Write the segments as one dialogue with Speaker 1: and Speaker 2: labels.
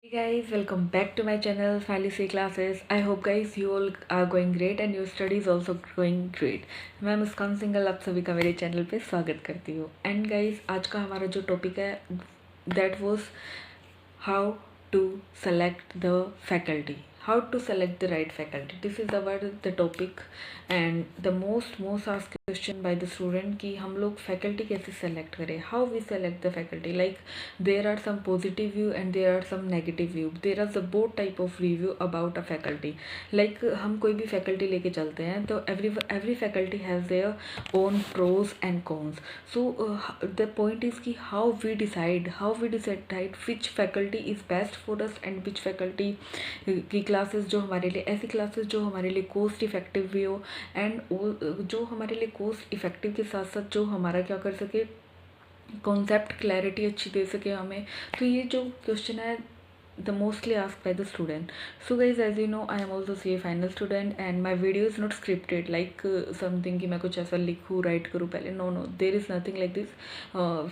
Speaker 1: Hey guys, welcome back to my channel Fallacy Classes. I hope guys you all are going great and your studies also going great. मैं मुस्कान single आप सभी का मेरे channel पे स्वागत करती हूँ. एंड गाइस आज का हमारा जो टॉपिक है that was how to select the faculty. How to select the right faculty. This is about the topic and the most asked question by the student कि हम लोग faculty कैसे select करें. How we select the faculty. Like there are some positive view and there are some negative view. There are the both type of review about a faculty. Like हम कोई भी faculty लेके चलते हैं तो every faculty has their own pros and cons. So the point is कि how we decide which faculty is best for us and which faculty की classes जो हमारे लिए ऐसी क्लासेस जो हमारे लिए कोस्ट इफ़ेक्टिव भी हो एंड जो हमारे लिए कोस्ट इफ़ेक्टिव के साथ साथ जो हमारा क्या कर सके कॉन्सेप्ट क्लैरिटी अच्छी दे सके हमें. तो ये जो क्वेश्चन है the mostly asked by the student. So guys, as you know, I am also CA final student and my video is not scripted like something कि मैं कुछ ऐसा लिखूँ write करूँ पहले. No, there is nothing like this.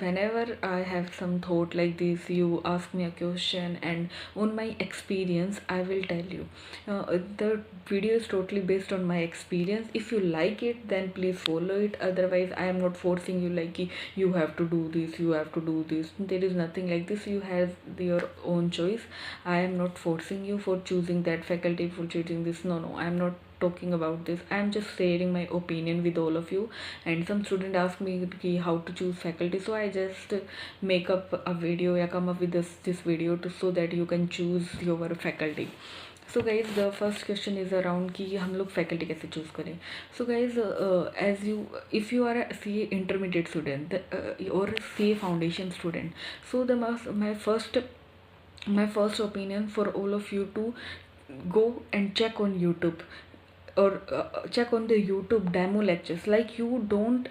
Speaker 1: Whenever I have some thought like this, you ask me a question and on my experience I will tell you. The video is totally based on my experience. If you like it then please follow it, otherwise I am not forcing you like you have to do this, you have to do this. There is nothing like this. You have your own choice. I am not forcing you for choosing that faculty, for choosing this. No, I am not talking about this. I am just sharing my opinion with all of you. And some student ask me how to choose faculty, so I just make up a video या come up with this video so that you can choose your faculty. So guys, the first question is around कि हम लोग faculty कैसे choose करें. So guys, as you if you are a CA intermediate student or CA foundation student, so my first opinion for all of you to go and check on YouTube or check on the YouTube demo lectures. Like you don't,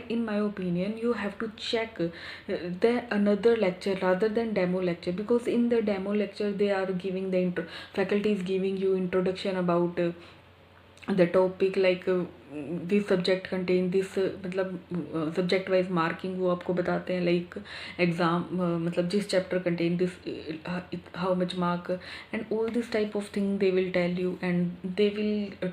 Speaker 1: in my opinion you have to check the another lecture rather than demo lecture, because in the demo lecture they are giving the faculty is giving you introduction about the topic, like this subject contain this मतलब subject wise marking वो आपको बताते हैं, like exam मतलब जिस chapter contain this how much mark and all this type of thing they will tell you, and they will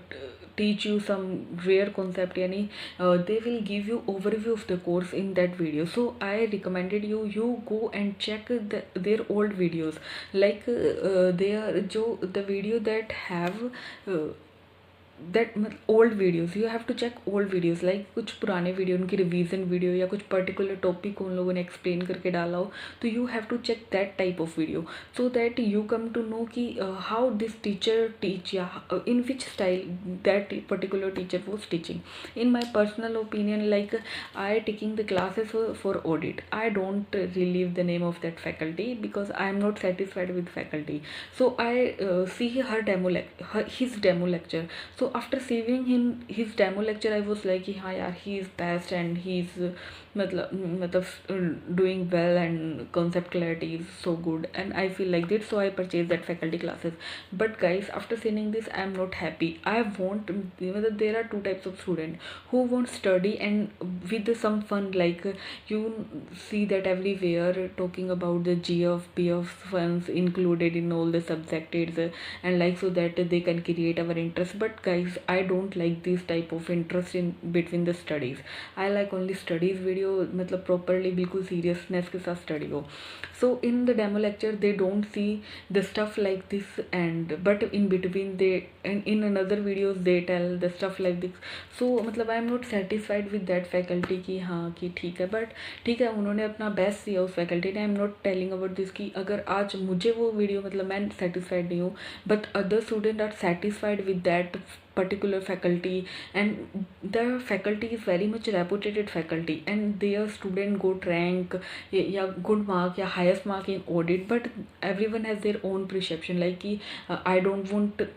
Speaker 1: teach you some rare concept yani they will give you overview of the course in that video. So I recommended you go and check their old videos, like they are जो the video that have that old videos. You have to check old videos, like कुछ पुराने video उनकी revision video या कुछ particular topic उन लोगों ने explain करके डाला हो, तो you have to check that type of video so that you come to know कि हाउ दिस टीचर टीच या in which style that particular teacher was teaching. In my personal opinion, like I taking the classes for audit, I don't reveal the name of that faculty because I am not satisfied with faculty. So I see his demo lecture. So after seeing his demo lecture I was like हाँ यार he is best and he is मतलब doing well and concept clarity is so good and I feel like that, so I purchased that faculty classes. But guys, after seeing this I am not happy. I want, there are two types of student who want study and with some fun, like you see that everywhere talking about the GF PF funds included in all the subjects and like so that they can create our interest. But guys, I don't like this type of interest in between the studies. I like only studies video, मतलब properly बिल्कुल seriousness के साथ study हो. So in the demo lecture they don't see the stuff like this, and but in between they and in another videos they tell the stuff like this. So मतलब I am not satisfied with that faculty कि हाँ कि ठीक है, but ठीक है उन्होंने अपना बेस्ट दिया उस फैकल्टी ने. I am not telling about this कि अगर आज मुझे वो वीडियो मतलब मैं सेटिस्फाइड नहीं हूँ, but other students are satisfied with that particular faculty and the faculty is very much reputed faculty and their student got rank या good mark या highest mark in audit. But everyone has their own perception, like कि I don't want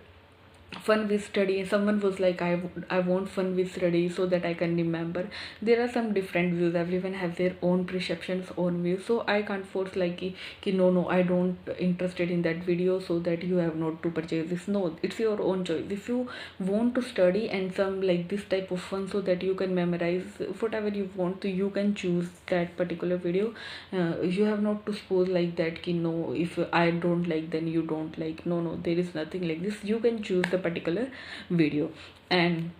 Speaker 1: fun with study. Someone was like, I want fun with study so that I can remember. There are some different views, everyone has their own perceptions, own views, so I can't force like no, I don't interested in that video, so that you have not to purchase this. No, it's your own choice. If you want to study and some like this type of fun so that you can memorize whatever you want to, you can choose that particular video. You have not to suppose like that ki no, if I don't like then you don't like. No, no, there is nothing like this. You can choose the particular video. And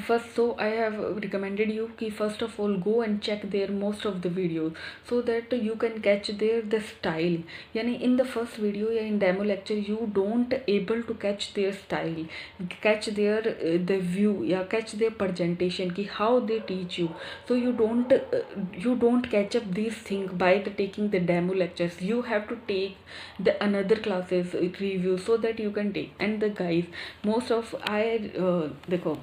Speaker 1: first, so I have recommended you कि first of all go and check their most of the videos so that you can catch their the style. यानी in the first video या in demo lecture you don't able to catch their style, catch their the view या catch their presentation कि how they teach you. So you don't catch up these things by the taking the demo lectures. You have to take the another classes review so that you can take. And the guys most of I देखो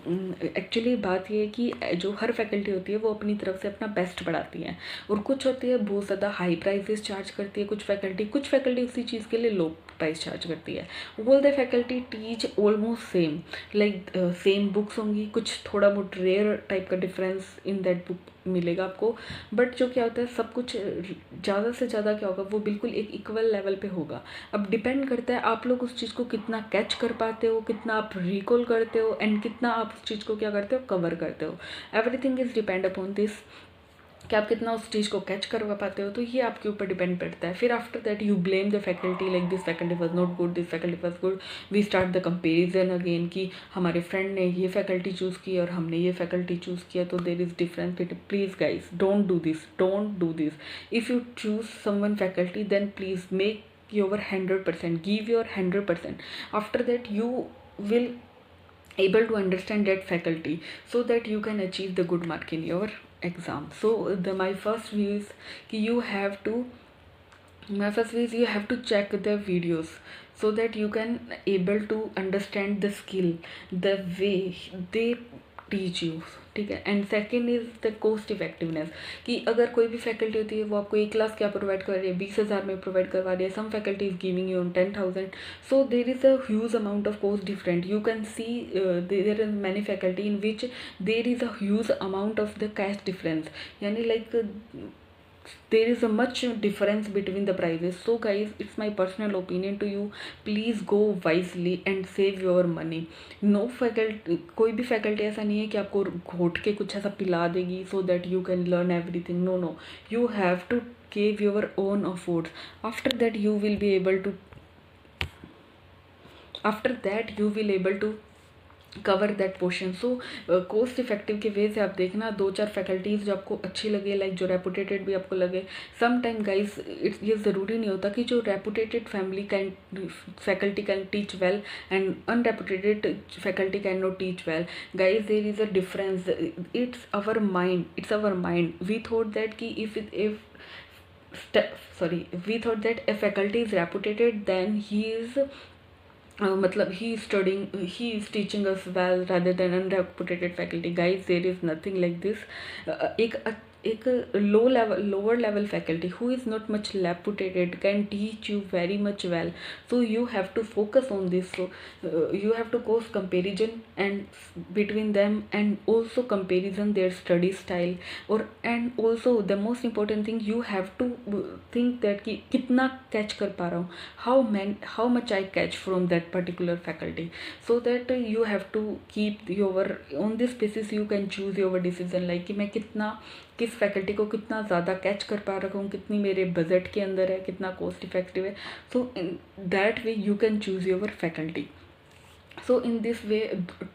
Speaker 1: actually बात ये है कि जो हर faculty होती है वो अपनी तरफ से अपना बेस्ट पढ़ाती है, और कुछ होती है बहुत ज़्यादा हाई प्राइसेस चार्ज करती है, कुछ फैकल्टी उसी चीज़ के लिए लो प्राइस चार्ज करती है. All the faculty teach almost same, like same books होंगी, कुछ थोड़ा बहुत रेयर टाइप का डिफरेंस इन दैट बुक मिलेगा आपको, बट जो क्या होता है सब कुछ ज़्यादा से ज़्यादा क्या होगा वो बिल्कुल एक इक्वल लेवल पे होगा. अब डिपेंड करता है आप लोग उस चीज़ को कितना कैच कर पाते हो, कितना आप रिकॉल करते हो, एंड कितना आप उस चीज़ को क्या करते हो, कवर करते हो. Everything is depend upon this कि आप कितना उस चीज़ को कैच करवा पाते हो, तो ये आपके ऊपर डिपेंड करता है. फिर after that you blame the faculty like this faculty was not good, this faculty was good. We start the comparison again कि हमारे फ्रेंड ने ये फैकल्टी चूज़ की और हमने ये फैकल्टी चूज़ किया, तो there is difference. Please guys don't do this, don't do this. If you choose someone faculty then please make your 100%, give your 100%. After that you will able to understand that faculty so that you can achieve the good mark in your exam. So my first view is कि you have to check the videos so that you can able to understand the skill, the way they teach you. ठीक है. And second is the cost effectiveness कि अगर कोई भी faculty होती है वो आपको एक क्लास क्या प्रोवाइड कर रही है, 20,000 में प्रोवाइड करवा रही है. Some faculty is giving you on 10,000. So there is a huge amount of cost different. You can see there is many faculty in which there is a huge amount of the cash difference. यानी like there is a much difference between the prices. So guys, it's my personal opinion to you, please go wisely and save your money. No faculty, कोई भी faculty ऐसा नहीं है कि आपको घोट के कुछ ऐसा पिला देगी so that you can learn everything. No, no, you have to give your own efforts. After that you will be able to cover that portion. So cost effective के वे से आप देखना 2-4 फैकल्टीज़ जो आपको अच्छी लगे, लाइक जो रेपुटेटेड भी आपको लगे. सम टाइम गाइज इट्स ये ज़रूरी नहीं होता कि जो reputed faculty can teach well and unreputed faculty can not teach well. Guys there is a difference. It's our mind. We thought that कि if we thought that a faculty is reputed then he is मतलब he is teaching us well rather than unreputed faculty. Guys, there is nothing like this. एक lower level faculty who is not much reputed can teach you very much well. So you have to focus on this. So you have to cause comparison and between them, and also comparison their study style, and also the most important thing, you have to think that कि कितना catch कर पा रहा हूँ, how much I catch from that particular faculty. So that you have to keep your on this basis you can choose your decision, like कि मैं किस faculty को कितना ज़्यादा कैच कर पा रहा हूँ, कितनी मेरे बजट के अंदर है, कितना कॉस्ट इफेक्टिव है. So in that way you can choose your faculty. So in this way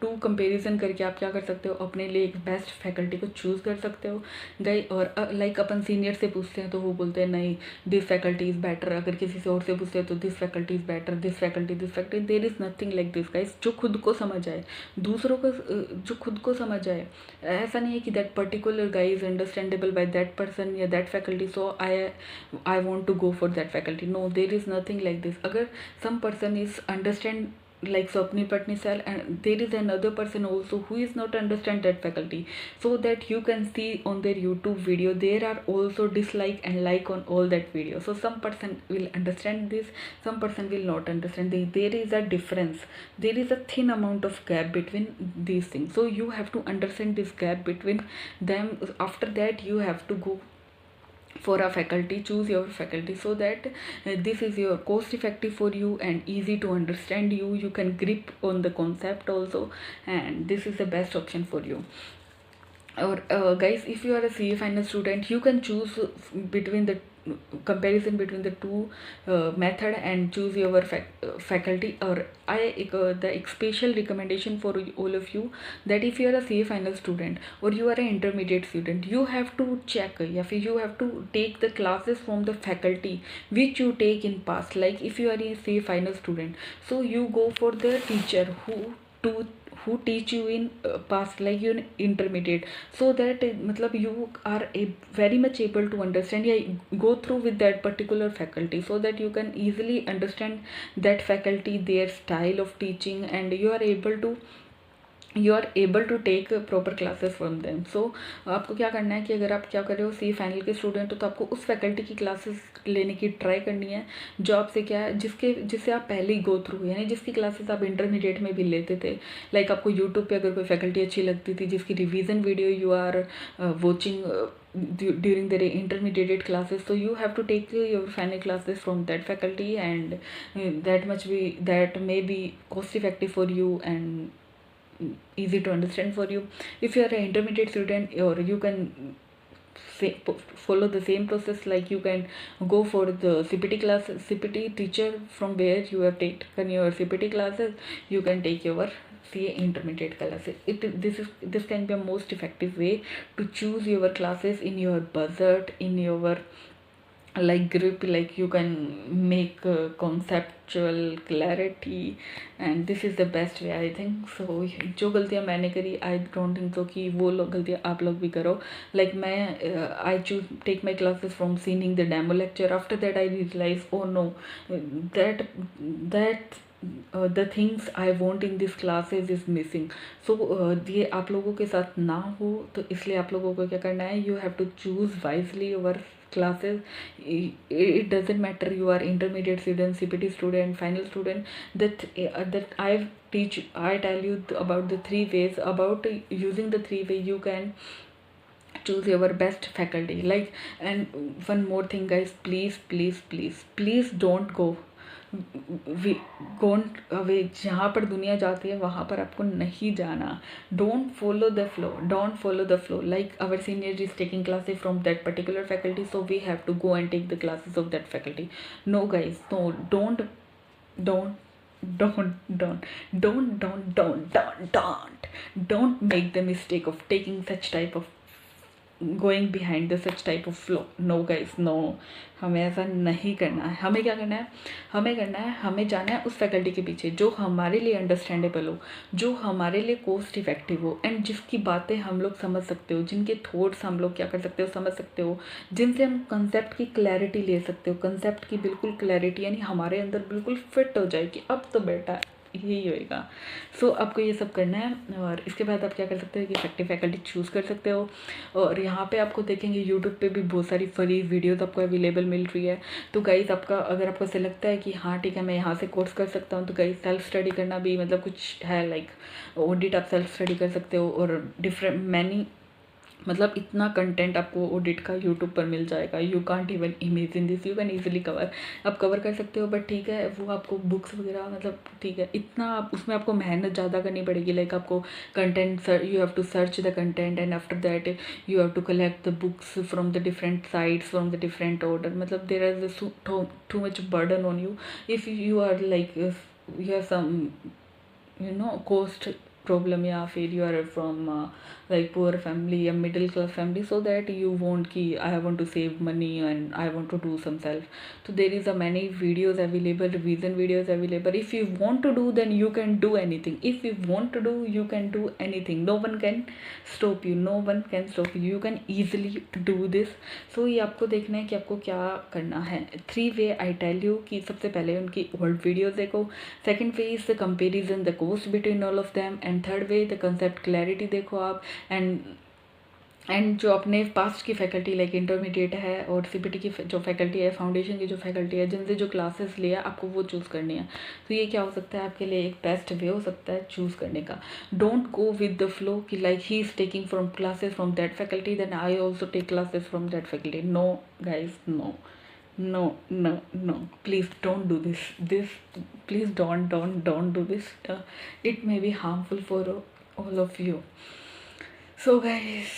Speaker 1: to comparison करके आप क्या कर सकते हो, अपने लिए एक बेस्ट फैकल्टी को चूज़ कर सकते हो गई. और लाइक अपन सीनियर से पूछते हैं तो वो बोलते हैं नहीं दिस फैकल्टी इज़ बेटर. अगर किसी से और से पूछते हैं तो this faculty is better, this faculty. There is nothing like this guys. जो खुद को समझ आए, दूसरों को जो खुद को समझ आए. ऐसा नहीं है कि that particular guy is understandable by that person या that faculty, so I want to go for that faculty. No, there is nothing like this. अगर some person is understand like Swapni Patnisar, and there is another person also who is not understand that faculty, so that you can see on their YouTube video there are also dislike and like on all that video. So some person will understand this, some person will not understand this. There is a difference, there is a thin amount of gap between these things, so you have to understand this gap between them. After that you have to go for a faculty, choose your faculty, so that this is your cost effective for you and easy to understand you can grip on the concept also, and this is the best option for you. Or guys, if you are a CA final student, you can choose between the comparison between the two method and choose your faculty. Or the special recommendation for all of you, that if you are a CA final student or you are an intermediate student, you have to check, you have to take the classes from the faculty which you take in past. Like if you are a CA final student, so you go for the teacher to who teach you in past, like you in intermediate, so that matlab you are very much able to understand, go through with that particular faculty, so that you can easily understand that faculty, their style of teaching, and you are able to take proper classes from them. So आपको क्या करना है कि अगर आप क्या कर रहे हो सी फाइनल के स्टूडेंट हो, तो आपको उस फैकल्टी की क्लासेस लेने की ट्राई करनी है जो आपसे क्या है, जिससे आप पहले ही गो थ्रू, यानी जिसकी क्लासेस आप इंटरमीडिएट में भी लेते थे। लाइक आपको यूट्यूब पे अगर कोई फैकल्टी अच्छी लगती थी जिसकी revision video you are watching during the intermediate classes, so you have to take your final classes from that faculty, and that may be cost effective for you and easy to understand for you. If you are an intermediate student, or you can follow the same process, like you can go for the CPT classes, CPT teacher from where you have taken your CPT classes, you can take your CA intermediate classes. This can be a most effective way to choose your classes in your budget, in your like group, like you can make conceptual clarity, and this is the best way I think. So जो गलतियाँ मैंने करी, I don't think so कि वो गलतियाँ आप लोग भी करो. Like मैं I choose take my classes from seeing the demo lecture. After that I realize, oh no, that the things I want in this classes is missing. So ये आप लोगों के साथ ना हो, तो इसलिए आप लोगों को क्या करना है, you have to choose wisely your classes. It doesn't matter you are intermediate student, CPT student, final student, that I tell you about the 3 ways, about using the 3 way you can choose your best faculty. Like, and one more thing guys, please don't go वे जहाँ पर दुनिया जाती है वहाँ पर आपको नहीं जाना. Don't follow the flow. Like our senior is taking classes from that particular faculty, so we have to go and take the classes of that faculty. No guys, no, don't make the mistake of taking such type of going behind the such type of flow. No guys, no, हमें ऐसा नहीं करना है. हमें क्या करना है, हमें जाना है उस फैकल्टी के पीछे जो हमारे लिए अंडरस्टैंडेबल हो, जो हमारे लिए कोस्ट इफेक्टिव हो, एंड जिसकी बातें हम लोग समझ सकते हो, जिनके थॉट्स हम लोग क्या कर सकते हो, समझ सकते हो, जिनसे हम कंसेप्ट की क्लैरिटी ले सकते हो, कंसेप्ट की बिल्कुल क्लैरिटी, यानी हमारे अंदर बिल्कुल फिट हो जाए कि अब तो बेटा यही होएगा. सो आपको ये सब करना है, और इसके बाद आप क्या कर सकते हो कि इफेक्टिव फैकल्टी चूज़ कर सकते हो. और यहाँ पे आपको देखेंगे यूट्यूब पे भी बहुत सारी फ्री वीडियोस आपको अवेलेबल मिल रही है. तो गाइस, अगर आपको ऐसा लगता है कि हाँ ठीक है मैं यहाँ से कोर्स कर सकता हूँ, तो गाइस सेल्फ स्टडी करना भी मतलब कुछ है, लाइक ऑडिट आप सेल्फ स्टडी कर सकते हो, और डिफरेंट मैनी मतलब इतना कंटेंट आपको ऑडिट का यूट्यूब पर मिल जाएगा. You can't even imagine this, you can easily आप कवर कर सकते हो. बट ठीक है, वो आपको बुक्स वगैरह मतलब ठीक है, इतना उसमें आपको मेहनत ज़्यादा करनी पड़ेगी. लाइक आपको content you have to search the content, and after that you have to collect the books from the different sites, from the different order. मतलब there is too much burden on you. If you are like you have some cost problem या फिर you are from like poor family या middle class family, so that you want कि I want to save money and I want to do some self. So there is a many videos available, revision videos available. If you want to do, then you can do anything. If you want to do, you can do anything. No one can stop you. No one can stop you. You can easily do this. So ये आपको देखना है कि आपको क्या करना है. 3 way I tell you कि सबसे पहले उनकी old videos देखो. Second way is the comparison, the cost between all of them. And third way the concept clarity देखो आप. एंड जो अपने पास्ट की फैकल्टी लाइक इंटरमीडिएट है और सीपीटी की जो फैकल्टी है, फाउंडेशन की जो फैकल्टी है, जिनसे जो क्लासेस लिया आपको वो चूज़ करनी है. तो ये क्या हो सकता है आपके लिए एक बेस्ट वे हो सकता है चूज़ करने का. Don't go with the flow कि like he is taking from classes from that faculty then I also take classes from that faculty. No guys, no no no no, please don't do this please don't do this. It may be harmful for all of you. So guys,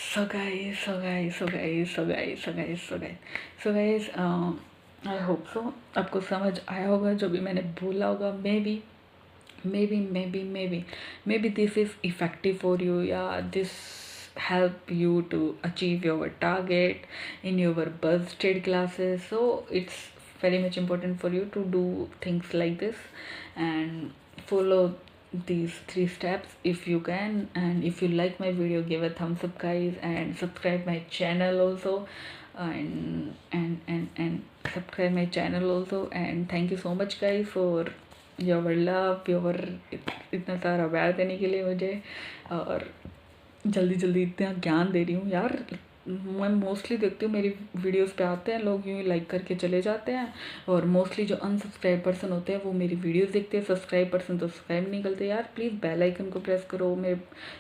Speaker 1: I hope so आपको समझ आया होगा जो भी मैंने बोला होगा. maybe this is effective for you. Yeah, this help you to achieve your target in your budgeted classes. So it's very much important for you to do things like this and follow these 3 steps if you can. And if you like my video, give a thumbs up guys, and subscribe my channel also, and subscribe my channel also. And thank you so much guys for your love, your इतना सारा प्यार देने के लिए मुझे, और जल्दी इतना ज्ञान दे रही हूँ यार. मैं मोस्टली देखती हूँ मेरी वीडियोस पे आते हैं लोग, यूँ ही लाइक करके चले जाते हैं, और मोस्टली जो अनसब्सक्राइब पर्सन होते हैं वो मेरी वीडियोस देखते हैं. सब्सक्राइब पर्सन तो सब्सक्राइब नहीं करते यार. प्लीज़ बेल आइकन को प्रेस करो, मेरे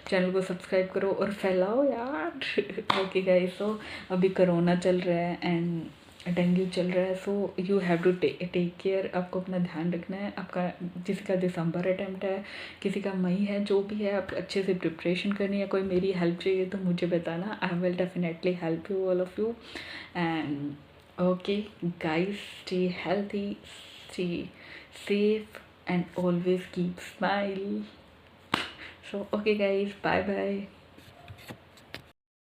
Speaker 1: चैनल को सब्सक्राइब करो और फैलाओ यार. ओके गाइस, सो अभी कोरोना चल रहा है एंड डेंगू चल रहा है, so you have to take care. आपको अपना ध्यान रखना है. आपका किसी का दिसंबर अटैम्प्ट है, किसी का मई है, जो भी है आप अच्छे से प्रिपरेशन करनी है. कोई मेरी हेल्प चाहिए तो मुझे बताना. I will definitely help you all of you. And okay guys, stay healthy, stay safe and always keep smile. So okay guys, bye bye.